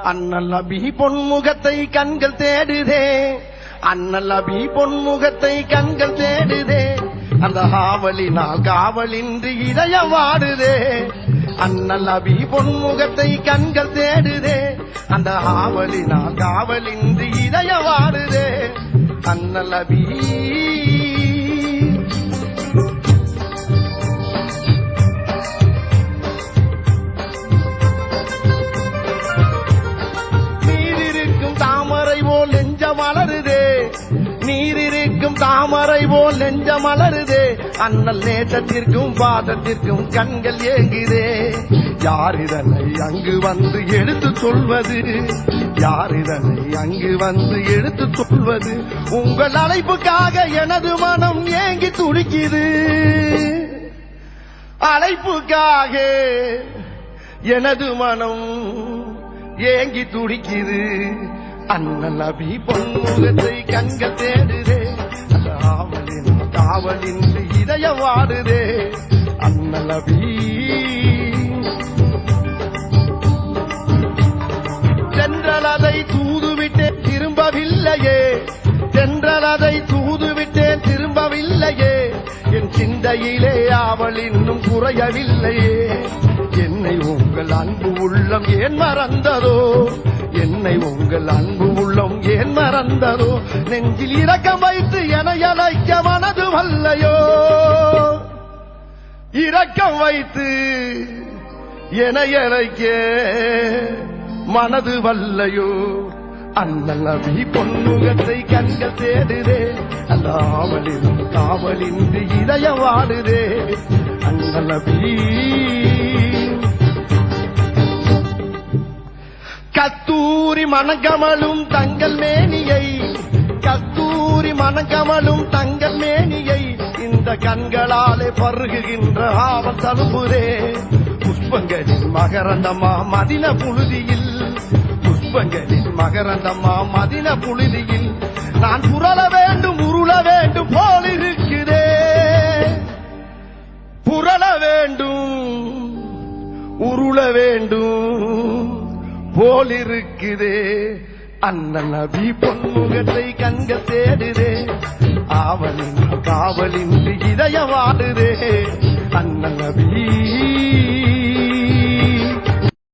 அண்ணல் நபி பொன்முகத்தை கண்கள் தேடுதே, அண்ணல் நபி பொன்முகத்தை கண்கள் தேடுதே, அந்த ஆவலினால் காவலின்றி இதயம் வாடுதே. அண்ணல் நபி பொன்முகத்தை கண்கள் தேடுதே, அந்த ஆவலினால் காவலின்றி இதயம் வாடுதே. அண்ணல் நபி மலருதே, நீரிருக்கும் தாமரை போல் நெஞ்ச மலருதே. அண்ணல் நேசத்திற்கும் பாதத்திற்கும் கண்கள் ஏங்குதே. யார் இதனை அங்கு வந்து எடுத்து சொல்வது, யார் இதனை அங்கு வந்து எடுத்து சொல்வது. உங்கள் அழைப்புக்காக எனது மனம் ஏங்கி துடிக்குது, அழைப்புக்காக எனது மனம் ஏங்கி துடிக்குது. அண்ணல் நபி பொன்முகத்தை கண்கள் தேடுதே, ஆவலின் காவலின் இதயம் வாடுதே. அண்ணல் நபி தென்றல் அதை தூதுவிட்டேன் திரும்பவில்லையே, தென்றல் அதை தூதுவிட்டேன் திரும்பவில்லையே. என் சிந்தையிலே அவள் இன்னும் குறையவில்லையே. என்னை உங்கள் அன்பு உள்ளம் ஏன் மறந்ததோ, என்னை உங்கள் அன்பு உள்ளம் ஏன் மறந்ததோ. நெஞ்சில் இரக்கம் வைத்து என அழைக்க மனது வல்லையோ, இரக்கம் வைத்து என அழைக்க மனது வல்லையோ. அண்ணல் நபி பொன்முகத்தை கண்கள் தேடுதே, அந்த ஆவலின் காவலின்றி இதயம் வாடுதே. அண்ணல் நபி கத்தூரி மணக்கமலும் தங்கள் மேனியை, கத்தூரி மணக்கமலும் தங்கள் மேனியை இந்த கண்களாலே பருகுகின்ற ஆவல் தழும்புதே. புஷ்பங்களின் மகரந்தம்மா மதின புழுதியில், புஷ்பங்களின் மகரந்தம்மா மதின புழுதியில் நான் புரள வேண்டும் உருள வேண்டும் போல் இருக்குதே, புரள வேண்டும் உருள வேண்டும் போல் இருக்குதே. அண்ணல் நபி பொன்முகத்தை கண்கள் தேடுதே, ஆவலின் காவலின்றி இதயம் வாடுதே. அண்ணல் நபி